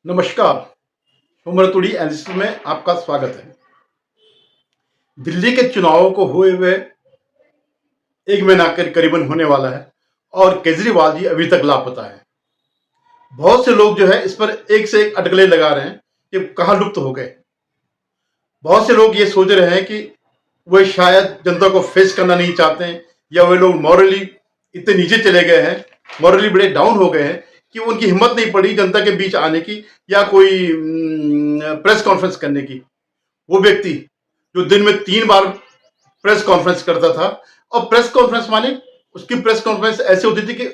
नमस्कार। उमरतुड़ी एनालिसिस में आपका स्वागत है। दिल्ली के चुनावों को हुए हुए 1 महीना करीबन होने वाला है और केजरीवाल जी अभी तक लापता है। बहुत से लोग जो है इस पर एक से एक अटकलें लगा रहे हैं कि कहाँ लुप्त हो गए। बहुत से लोग ये सोच रहे हैं कि वे शायद जनता को फेस करना नहीं चाहते हैं या वे लोग मॉरली इतने नीचे चले गए हैं, मॉरली बड़े डाउन हो गए हैं कि उनकी हिम्मत नहीं पड़ी जनता के बीच आने की या कोई प्रेस कॉन्फ्रेंस करने की। वो व्यक्ति जो दिन में 3 बार प्रेस कॉन्फ्रेंस करता था, और प्रेस कॉन्फ्रेंस माने उसकी प्रेस कॉन्फ्रेंस ऐसी होती थी कि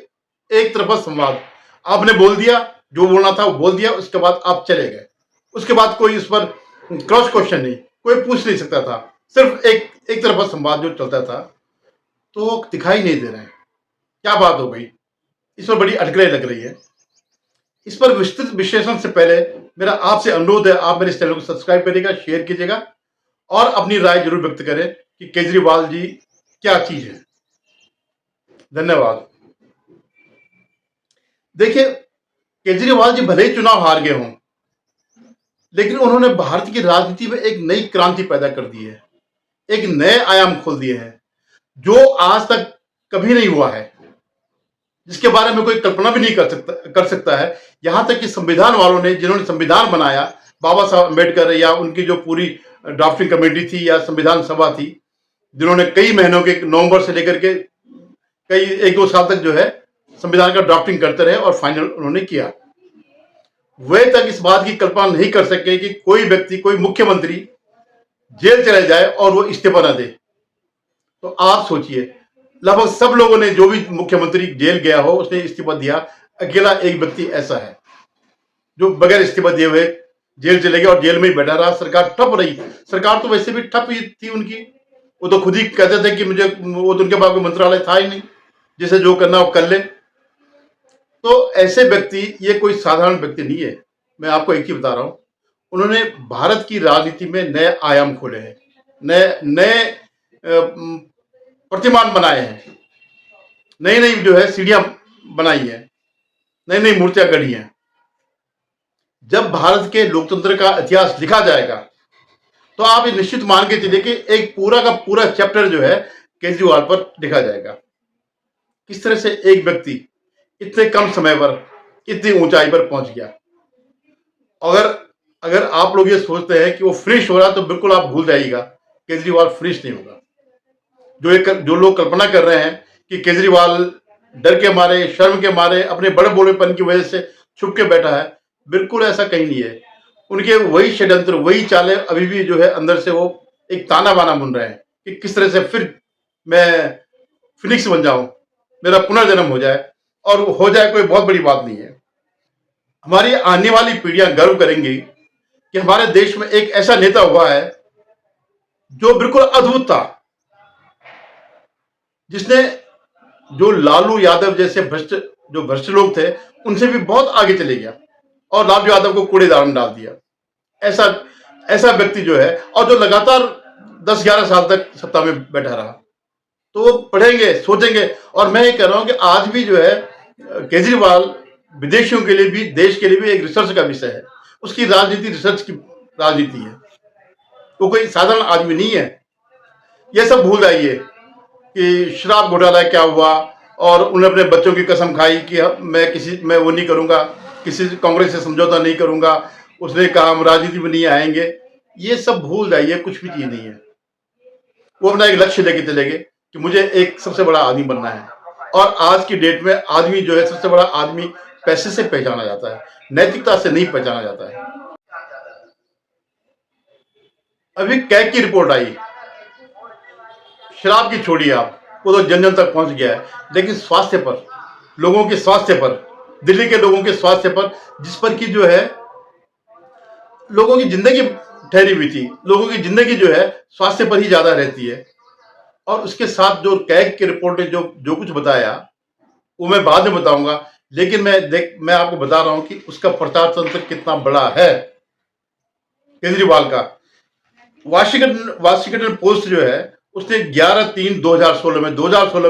एक तरफा संवाद, आपने बोल दिया, जो बोलना था वो बोल दिया, उसके बाद आप चले गए। उसके बाद कोई उस पर क्रॉस क्वेश्चन नहीं, कोई पूछ नहीं सकता था, सिर्फ एक तरफा संवाद जो चलता था। तो दिखाई नहीं दे रहे हैं, क्या बात हो गई? इस पर बड़ी अटकलें लग रही है। इस पर विस्तृत विश्लेषण से पहले मेरा आपसे अनुरोध है, आप मेरे इस चैनल को सब्सक्राइब करिएगा, शेयर कीजिएगा और अपनी राय जरूर व्यक्त करें कि केजरीवाल जी क्या चीज है। धन्यवाद। देखिए, केजरीवाल जी भले ही चुनाव हार गए हों, लेकिन उन्होंने भारत की राजनीति में एक नई क्रांति पैदा कर दी है, एक नए आयाम खोल दिए हैं जो आज तक कभी नहीं हुआ है, जिसके बारे में कोई कल्पना भी नहीं कर सकता है। यहां तक कि संविधान वालों ने, जिन्होंने संविधान बनाया, बाबा साहब अम्बेडकर या उनकी जो पूरी ड्राफ्टिंग कमेटी थी या संविधान सभा थी, जिन्होंने कई महीनों के नवंबर से लेकर के कई 1-2 साल तक जो है संविधान का ड्राफ्टिंग करते रहे और फाइनल उन्होंने किया, वे तक इस बात की कल्पना नहीं कर सके कि कोई व्यक्ति, कोई मुख्यमंत्री जेल चले जाए और वो इस्तीफा न दे। तो आप सोचिए, लगभग सब लोगों ने, जो भी मुख्यमंत्री जेल गया हो उसने इस्तीफा दिया, अकेला एक व्यक्ति ऐसा है जो बगैर इस्तीफा दिए हुए जेल चले गया और जेल में ही बैठा रहा। सरकार ठप रही, सरकार तो वैसे भी ठप ही थी उनकी। वो तो खुद ही कहते थे कि वो तो उनके पास कोई मंत्रालय था ही नहीं, जिसे जो करना वो कर ले। तो ऐसे व्यक्ति, ये कोई साधारण व्यक्ति नहीं है। मैं आपको एक ही बता रहा हूं, उन्होंने भारत की राजनीति में नए आयाम खोले हैं, नए नए प्रतिमान बनाए हैं, नई नई जो है सीढ़ियां बनाई है, नई नई मूर्तियां गढ़ी हैं। जब भारत के लोकतंत्र का इतिहास लिखा जाएगा तो आप ये निश्चित मान के चलिए कि एक पूरा का पूरा चैप्टर जो है केजरीवाल पर लिखा जाएगा। किस तरह से एक व्यक्ति इतने कम समय पर इतनी ऊंचाई पर पहुंच गया। अगर अगर आप लोग ये सोचते हैं कि वो फिनिश हो रहा, तो बिल्कुल आप भूल जाइएगा, केजरीवाल फिनिश नहीं होगा। जो लोग कल्पना कर रहे हैं कि केजरीवाल डर के मारे, शर्म के मारे, अपने बड़े बोलेपन की वजह से छुप के बैठा है, बिल्कुल ऐसा कहीं नहीं है। उनके वही षड्यंत्र, वही चालें अभी भी जो है अंदर से वो एक ताना बाना बुन रहे हैं कि किस तरह से फिर मैं फिनिक्स बन जाऊं, मेरा पुनर्जन्म हो जाए, और हो जाए कोई बहुत बड़ी बात नहीं है। हमारी आने वाली पीढ़ियां गर्व करेंगी कि हमारे देश में एक ऐसा नेता हुआ है जो बिल्कुल अद्भुत था, जिसने जो लालू यादव जैसे भ्रष्ट लोग थे उनसे भी बहुत आगे चले गया और लालू यादव को कूड़ेदान डाल दिया। ऐसा ऐसा व्यक्ति जो है, और जो लगातार 10-11 साल तक सत्ता में बैठा रहा। तो वो पढ़ेंगे, सोचेंगे। और मैं ये कह रहा हूं कि आज भी जो है केजरीवाल विदेशियों के लिए भी, देश के लिए भी एक रिसर्च का विषय है। उसकी राजनीति रिसर्च की राजनीति है, वो कोई साधारण आदमी नहीं है। ये सब भूल जाइए कि शराब घोटाला क्या हुआ, और उन्होंने अपने बच्चों की कसम खाई कि मैं वो नहीं करूंगा, किसी कांग्रेस से समझौता नहीं करूंगा। उसने कहा हम राजनीति में नहीं आएंगे। ये सब भूल जाइए, कुछ भी चीज नहीं है। वो अपना एक लक्ष्य लेके चले गए कि मुझे एक सबसे बड़ा आदमी बनना है। और आज की डेट में आदमी जो है, सबसे बड़ा आदमी पैसे से पहचाना जाता है, नैतिकता से नहीं पहचाना जाता है। अभी कैग की रिपोर्ट आई, शराब की छोड़िए आप, वो तो जन जन तक पहुंच गया है, लेकिन स्वास्थ्य पर, लोगों के स्वास्थ्य पर, दिल्ली के लोगों के स्वास्थ्य पर, जिस पर की जो है लोगों की जिंदगी ठहरी हुई थी, लोगों की जिंदगी जो है स्वास्थ्य पर ही ज्यादा रहती है। और उसके साथ जो कैग की रिपोर्ट ने जो जो कुछ बताया, वो मैं बाद में बताऊंगा, लेकिन मैं आपको बता रहा हूं कि उसका प्रचार तंत्र कितना बड़ा है केजरीवाल का। वाशिंगटन पोस्ट जो है, उसने 2016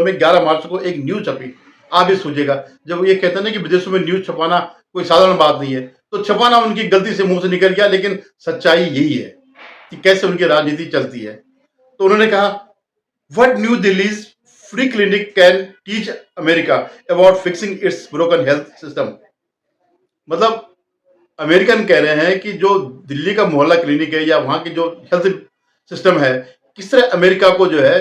में 11 मार्च को एक न्यूज छपी। आप ये सोचिएगा, जब ये कहते हैं ना कि विदेशों में न्यूज छपाना कोई साधारण बात नहीं है, तो छपाना उनकी गलती से मुंह से निकल गया, लेकिन सच्चाई यही है कि कैसे उनकी राजनीति चलती है। तो उन्होंने कहा, what new Delhi's free clinic can teach America about fixing it's broken health system. मतलब अमेरिकन कह रहे हैं कि जो दिल्ली का मोहल्ला क्लिनिक है या वहां की जो हेल्थ सिस्टम है, किस तरह अमेरिका को जो है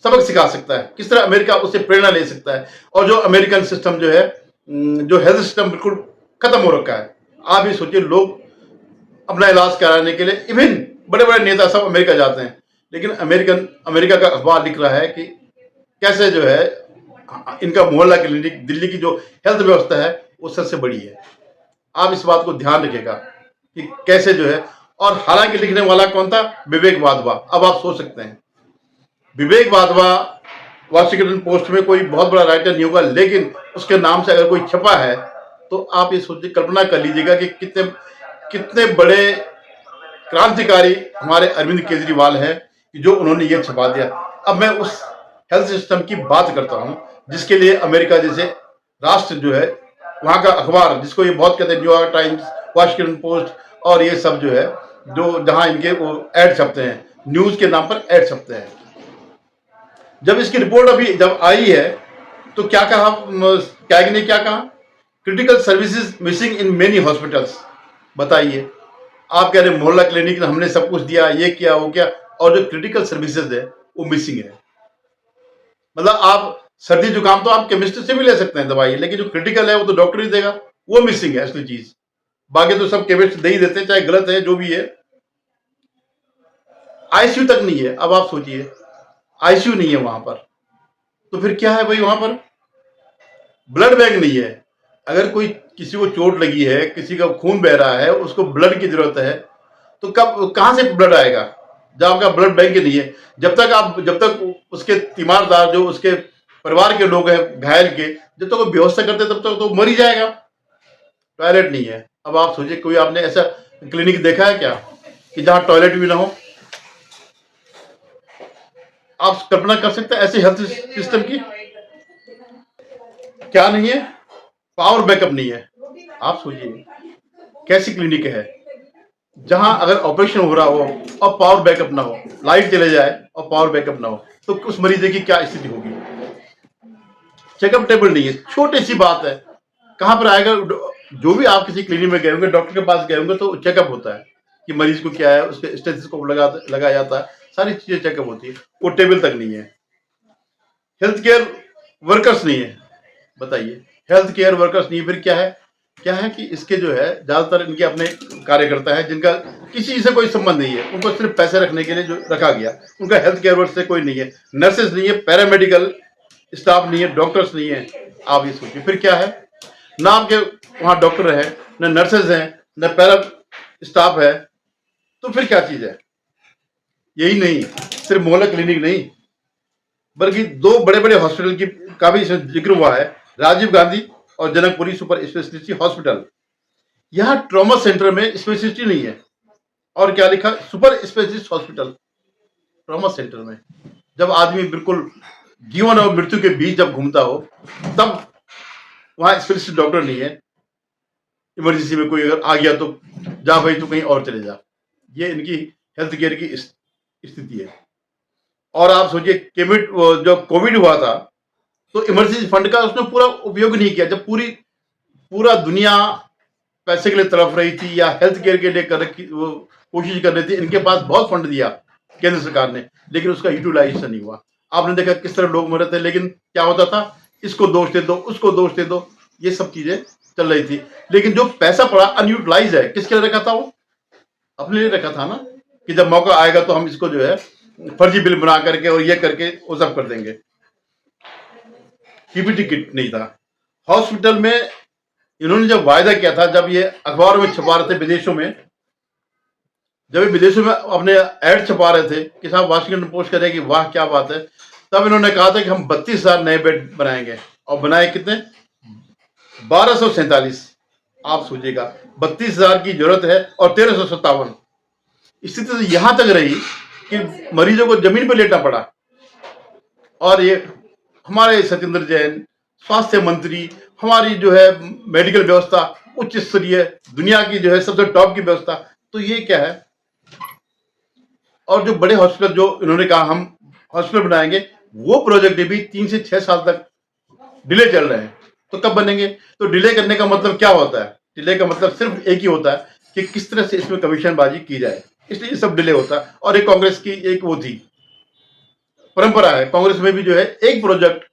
सबक सिखा सकता है, किस तरह अमेरिका उससे प्रेरणा ले सकता है। और जो अमेरिकन सिस्टम जो है, जो हेल्थ सिस्टम बिल्कुल खत्म हो रखा है। आप ही सोचिए, लोग अपना इलाज कराने के लिए इवन बड़े बड़े नेता सब अमेरिका जाते हैं, लेकिन अमेरिका का अखबार लिख रहा है कि कैसे जो है इनका मोहल्ला क्लिनिक, दिल्ली की जो हेल्थ व्यवस्था है वो सबसे बड़ी है। आप इस बात को ध्यान रखिएगा कि कैसे जो है। और हालांकि लिखने वाला कौन था? विवेक वाधवा। अब आप सोच सकते हैं, विवेक वाधवा वाशिंगटन पोस्ट में कोई बहुत बड़ा राइटर नहीं होगा, लेकिन उसके नाम से अगर कोई छपा है तो आप ये सोचिए, कल्पना कर लीजिएगा कि कितने कितने बड़े क्रांतिकारी हमारे अरविंद केजरीवाल हैं कि जो उन्होंने ये छपा दिया। अब मैं उस हेल्थ सिस्टम की बात करता हूं जिसके लिए अमेरिका जैसे राष्ट्र जो है, वहां का अखबार जिसको ये बहुत कहते हैं, न्यूयॉर्क टाइम्स, वाशिंगटन पोस्ट और ये सब जो है, जो जहां इनके वो एड छपते हैं, न्यूज के नाम पर एड छपते हैं। जब इसकी रिपोर्ट अभी जब आई है तो क्या कहा कैग ने? क्या कहा? Critical services missing in many hospitals. बताइए, आप कह रहे मोहल्ला क्लिनिक ने हमने सब कुछ दिया, ये किया वो किया, और जो क्रिटिकल सर्विसेज है वो मिसिंग है। मतलब आप सर्दी जुकाम तो आप केमिस्ट से भी ले सकते हैं दवाई, लेकिन जो क्रिटिकल है वो तो डॉक्टर ही देगा, वो मिसिंग है असली चीज। बाकी तो सब केमिस्ट दे ही देते हैं, चाहे गलत है जो भी है। आईसीयू तक नहीं है। अब आप सोचिए, आईसीयू नहीं है वहां पर, तो फिर क्या है भाई? वहां पर ब्लड बैंक नहीं है। अगर कोई किसी को चोट लगी है, किसी का खून बह रहा है, उसको ब्लड की जरूरत है, तो कब कहां से ब्लड आएगा जब आपका ब्लड बैंक ही नहीं है? जब तक उसके तीमारदार, जो उसके परिवार के लोग हैं घायल के, जब तक वो व्यवस्था करते तब तक तो मर ही जाएगा। टॉयलेट नहीं है। अब आप सोचिए, कोई आपने ऐसा क्लिनिक देखा है क्या कि जहां टॉयलेट भी ना हो? आप कल्पना कर सकते हैं ऐसे हेल्थ सिस्टम की? क्या नहीं है? पावर बैकअप नहीं है। आप सोचिए कैसी क्लिनिक है जहां अगर ऑपरेशन हो रहा हो और पावर बैकअप ना हो, लाइट चले जाए और पावर बैकअप ना हो, तो उस मरीज की क्या स्थिति होगी? चेकअप टेबल नहीं है। छोटी सी बात है, कहां पर आएगा? जो भी आप किसी क्लिनिक में गए होंगे, डॉक्टर के पास गए होंगे, तो चेकअप होता है कि मरीज को क्या है, उसके स्टेथोस्कोप लगाया जाता है, सारी चीजें चेकअप होती है। वो टेबल तक नहीं है। हेल्थ केयर वर्कर्स नहीं है। बताइए, हेल्थ केयर वर्कर्स नहीं है, फिर क्या है? क्या है कि इसके जो है ज्यादातर इनके अपने कार्यकर्ता है जिनका किसी से कोई संबंध नहीं है, उनको सिर्फ पैसे रखने के लिए जो रखा गया। उनका हेल्थ केयर वर्क से कोई नहीं है, नर्सेज नहीं है, पैरामेडिकल स्टाफ नहीं है, डॉक्टर्स नहीं है। आप ये सोचिए फिर क्या है? ना आपके वहां डॉक्टर है, न नर्सेज हैं, न पैरा स्टाफ है, तो फिर क्या चीज है? यही नहीं, सिर्फ मोहल्ला क्लिनिक नहीं, बल्कि दो बड़े बड़े हॉस्पिटल की का भी इसमें जिक्र हुआ है, राजीव गांधी और जनकपुरी सुपर स्पेशलिटी हॉस्पिटल। यहाँ ट्रॉमा सेंटर में स्पेशलिटी नहीं है, और क्या लिखा? Super specialist hospital trauma centre में। जब आदमी बिल्कुल जीवन और मृत्यु के बीच जब घूमता हो, तब वहां स्पेशलिस्ट डॉक्टर नहीं है। इमरजेंसी में कोई अगर आ गया तो जा भाई, तू कहीं और चले जा। ये इनकी हेल्थ केयर की स्थिति है। और आप सोचिए, जब कोविड हुआ था तो इमरजेंसी फंड का उसने पूरा उपयोग नहीं किया। जब पूरा दुनिया पैसे के लिए तड़प रही थी या हेल्थ केयर के लिए कोशिश कर रही थी, इनके पास बहुत फंड दिया केंद्र सरकार ने, लेकिन उसका यूटिलाइजेशन नहीं हुआ। आपने देखा किस तरह लोग मरे थे, लेकिन क्या होता था? इसको दोष दे दो, उसको दोष दे दो, ये सब चीजें चल रही थी। लेकिन जो पैसा पड़ा अनयूटिलाइज है, किसके लिए रखा था? वो अपने लिए रखा था ना, कि जब मौका आएगा तो हम इसको जो है फर्जी बिल बना करके और ये करके वो सब कर देंगे। पीपीटी किट नहीं था हॉस्पिटल में। इन्होंने जब वायदा किया था, जब ये अखबारों में छपा रहे थे विदेशों में, जब ये विदेशों में अपने एड छपा रहे थे कि साहब वाशिंगटन पोस्ट करें कि वाह क्या बात है, तब इन्होंने कहा था कि हम 32,000 नए बेड बनाएंगे। और बनाए कितने? 1247। आप सोचिएगा, 32,000 की जरूरत है और 1357। स्थिति तो यहां तक रही कि मरीजों को जमीन पर लेटना पड़ा। और ये हमारे सत्येंद्र जैन स्वास्थ्य मंत्री, हमारी जो है मेडिकल व्यवस्था, उच्च स्तरीय दुनिया की जो है सबसे टॉप की व्यवस्था, तो ये क्या है। और जो बड़े हॉस्पिटल जो इन्होंने कहा हम हॉस्पिटल बनाएंगे, वो प्रोजेक्ट भी 3 से 6 साल तक डिले चल रहे हैं। तो कब बनेंगे? तो डिले करने का मतलब क्या होता है? डिले का मतलब सिर्फ एक ही होता है कि किस तरह से इसमें कमीशनबाजी की जाए, इसलिए ये सब डिले होता है। और एक कांग्रेस की एक वो थी परंपरा है, कांग्रेस में भी जो है एक प्रोजेक्ट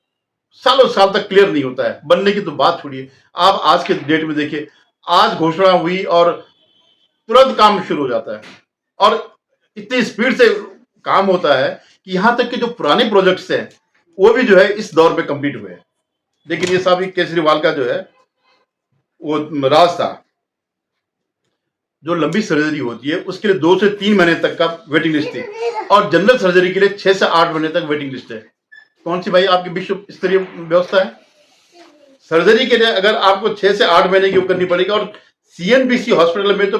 सालों साल तक क्लियर नहीं होता है, बनने की तो बात छोड़िए। आप आज के डेट में देखिए, आज घोषणा हुई और तुरंत काम शुरू हो जाता है, और इतनी स्पीड से काम होता है कि यहां तक कि जो पुराने प्रोजेक्ट्स हैं वो भी जो है इस दौर में कंप्लीट हुए हैं। लेकिन ये सब केजरीवाल का जो है वो राज था। जो लंबी सर्जरी होती है उसके लिए 2 से 3 महीने तक का वेटिंग लिस्ट थी, और जनरल सर्जरी के लिए 6 से 8 महीने तक वेटिंग लिस्ट है। कौन सी भाई आपकी विश्व स्तरीय व्यवस्था है? सर्जरी के लिए अगर आपको 6 से 8 महीने की करनी पड़ेगी, और सीएनबीसी हॉस्पिटल में तो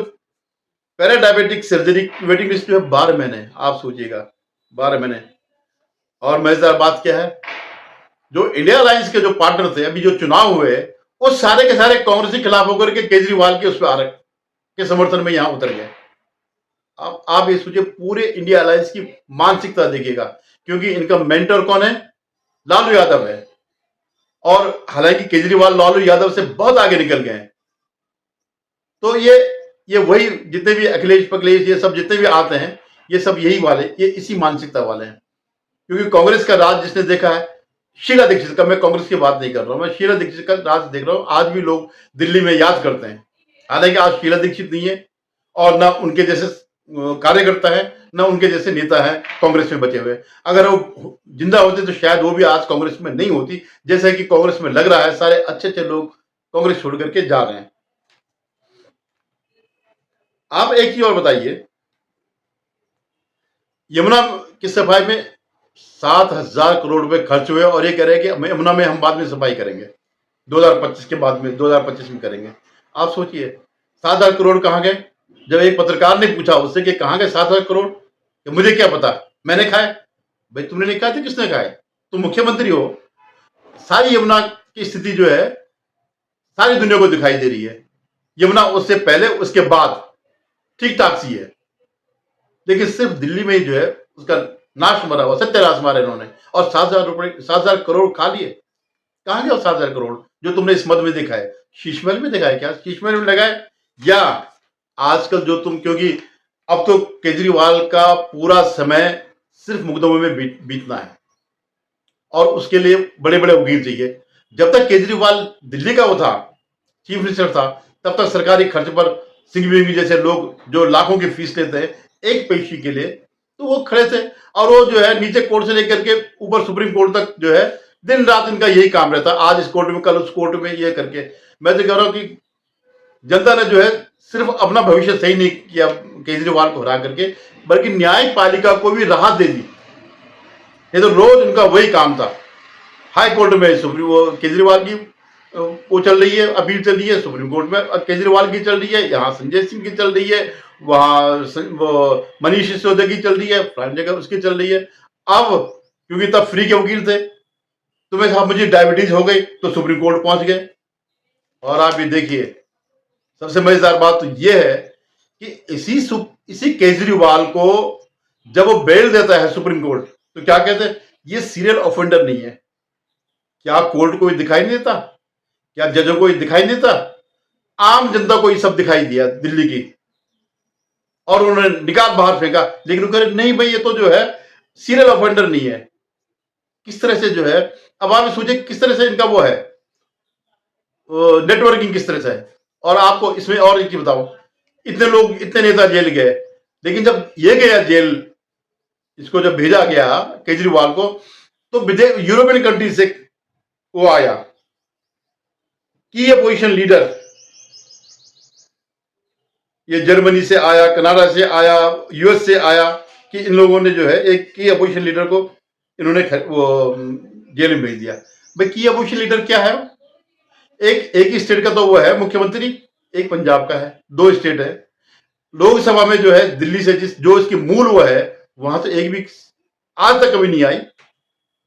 पैराडायबिटिक सर्जरी वेटिंग लिस्ट जो है 12 महीने। आप सोचिएगा 12 महीने। और मजेदार बात क्या है, जो इंडिया अलायंस के जो पार्टनर थे, अभी जो चुनाव हुए, वो सारे के सारे कांग्रेस के खिलाफ होकर के केजरीवाल के उस पर आ रहे के समर्थन में यहां उतर गए। अब आप ये सोचिए, पूरे इंडिया अलायंस की मानसिकता देखिएगा, क्योंकि इनका मेंटर कौन है? लालू यादव है। और हालांकि केजरीवाल लालू यादव से बहुत आगे निकल गए हैं। तो ये वही जितने भी अखिलेश पखिलेश ये सब जितने भी आते हैं, ये सब यही वाले, ये इसी मानसिकता वाले हैं। क्योंकि कांग्रेस का राज जिसने देखा है, शीला दीक्षित का, मैं कांग्रेस की बात नहीं कर रहा हूं, मैं शीला दीक्षित का राज देख रहा हूं। आज भी लोग दिल्ली में याद करते हैं। हालांकि आज शीला दीक्षित नहीं है, और ना उनके जैसे कार्यकर्ता है, ना उनके जैसे नेता है कांग्रेस में बचे हुए। अगर वो जिंदा होते तो शायद वो भी आज कांग्रेस में नहीं होती, जैसा कि कांग्रेस में लग रहा है सारे अच्छे अच्छे लोग कांग्रेस छोड़ करके जा रहे हैं। आप एक चीज और बताइए, यमुना की सफाई में 7,000 करोड़ रुपए खर्च हुए, और ये कह रहे हैं कि यमुना में हम बाद में सफाई करेंगे, 2025 के बाद में, 2025 में करेंगे। आप सोचिए 7,000 करोड़ कहां गए? जब एक पत्रकार ने पूछा उससे कि कहां गए 7,000 करोड़, कि मुझे क्या पता, मैंने खाए। भाई तुमने नहीं खाए थे, किसने खाए? तुम मुख्यमंत्री हो। सारी यमुना की स्थिति जो है सारी दुनिया को दिखाई दे रही है। यमुना उससे पहले उसके बाद ठीक ठाक सी है, लेकिन सिर्फ दिल्ली में ही जो है उसका नाश मरा हुआ, सत्यानाश मारा इन्होंने, और 7,000 करोड़ खा लिए। कहां गया 7,000 करोड़ जो तुमने इस मद में देखा है? शीशमहल में देखा है क्या? शीशमहल में लगाए, या आजकल जो तुम, क्योंकि अब तो केजरीवाल का पूरा समय सिर्फ मुकदमों में बीतना है, और उसके लिए बड़े बड़े वकील चाहिए। जब तक केजरीवाल दिल्ली का वो था, चीफ मिनिस्टर था, तब तक सरकारी खर्च पर सिंह बेबी जैसे लोग जो लाखों की फीस लेते हैं एक पेशी के लिए, तो वो खड़े थे। और वो जो है नीचे कोर्ट से लेकर के ऊपर सुप्रीम कोर्ट तक जो है दिन रात इनका यही काम रहता, आज इस कोर्ट में कल उस कोर्ट में, ये करके। मैं तो कह रहा हूं कि जनता ने जो है सिर्फ अपना भविष्य सही नहीं किया केजरीवाल को हरा करके, बल्कि न्यायपालिका को भी राहत दे दी। ये तो रोज उनका वही काम था। हाई कोर्ट में सुप्रीम केजरीवाल की वो चल रही है, अपील चल रही है, सुप्रीम कोर्ट में केजरीवाल की चल रही है, यहाँ संजय सिंह की चल रही है, वहां मनीष सिसोदिया की चल रही है, फलानी जगह उसकी चल रही है। अब क्योंकि तब फ्री के वकील थे, तुम्हें साहब मुझे डायबिटीज हो गई तो सुप्रीम कोर्ट पहुंच गए। और आप ये देखिए, सबसे मजेदार बात तो यह है कि इसी केजरीवाल को जब वो बेल देता है सुप्रीम कोर्ट, तो क्या कहते हैं? ये सीरियल ऑफेंडर नहीं है। क्या कोर्ट को दिखाई नहीं देता? क्या जजों को दिखाई नहीं देता? आम जनता को ये सब दिखाई दिया दिल्ली की, और उन्होंने निकाल बाहर फेंका। लेकिन वो कह रहे नहीं भाई, ये तो जो है सीरियल ऑफेंडर नहीं है। किस तरह से जो है, अब आप सोचिए किस तरह से इनका वो है नेटवर्किंग, किस तरह से है। और आपको इसमें और एक चीज बताओ, इतने लोग, इतने नेता जेल गए, लेकिन जब ये गया जेल, इसको जब भेजा गया केजरीवाल को, तो यूरोपियन कंट्री से वो आया की अपोजिशन लीडर, ये जर्मनी से आया, कनाडा से आया, यूएस से आया, कि इन लोगों ने जो है एक की अपोजिशन लीडर को इन्होंने वो जेल में भेज दिया। भाई की अपोजिशन लीडर क्या है? एक ही स्टेट का तो वो है मुख्यमंत्री, एक पंजाब का है, 2 स्टेट है। लोकसभा में जो है दिल्ली से जो इसकी मूल वो है, वहां तो एक भी आज तक कभी नहीं आई।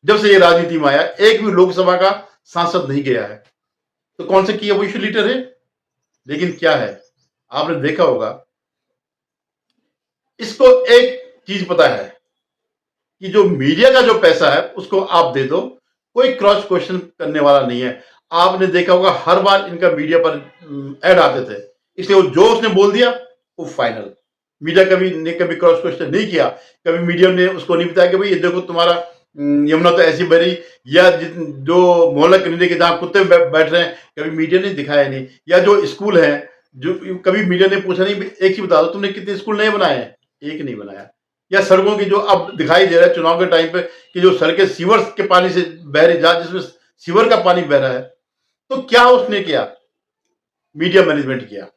जब से ये राजनीति में आया, एक भी लोकसभा का सांसद नहीं गया है। तो कौन से की अपोजिशन लीडर है? लेकिन क्या है, आपने देखा होगा, इसको एक चीज पता है कि जो मीडिया का जो पैसा है उसको आप दे दो, कोई क्रॉस क्वेश्चन करने वाला नहीं है। आपने देखा होगा हर बार इनका मीडिया पर ऐड आते थे, इसलिए वो जो उसने बोल दिया वो फाइनल। मीडिया कभी क्रॉस क्वेश्चन नहीं किया, कभी मीडिया ने उसको नहीं बताया कि भाई ये देखो तुम्हारा यमुना तो ऐसी बनी, या जो मोहल्ला क्लिनिक के जहाँ कुत्ते बैठ रहे हैं, कभी मीडिया ने दिखाया नहीं। या जो स्कूल है, जो कभी मीडिया ने पूछा नहीं, एक ही बता दो तुमने कितने स्कूल नए बनाए हैं, एक नहीं बनाया। या सड़कों की जो अब दिखाई दे रहा है चुनाव के टाइम पे कि जो सड़कें सीवर के पानी से बह रही, जहां जिसमें सीवर का पानी बह रहा है, तो क्या उसने किया? मीडिया मैनेजमेंट किया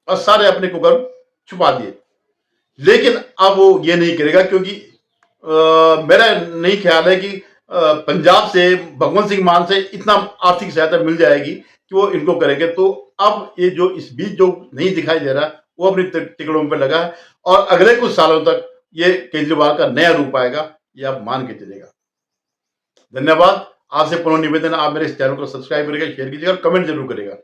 और सारे अपने कुकर्म छुपा दिए। लेकिन अब वो ये नहीं करेगा, क्योंकि मेरा नहीं ख्याल है कि पंजाब से भगवंत सिंह मान से इतना आर्थिक सहायता मिल जाएगी कि वो इनको करेंगे। तो अब ये जो इस बीच जो नहीं दिखाई दे रहा, वो अपनी टिकड़ों पर लगा है और अगले कुछ सालों तक ये केजरीवाल का नया रूप आएगा, ये आप मान के चलेगा। धन्यवाद। आपसे पुनः निवेदन, आप मेरे इस चैनल को सब्सक्राइब करिएगा, शेयर कीजिएगा और कमेंट जरूर करिएगा।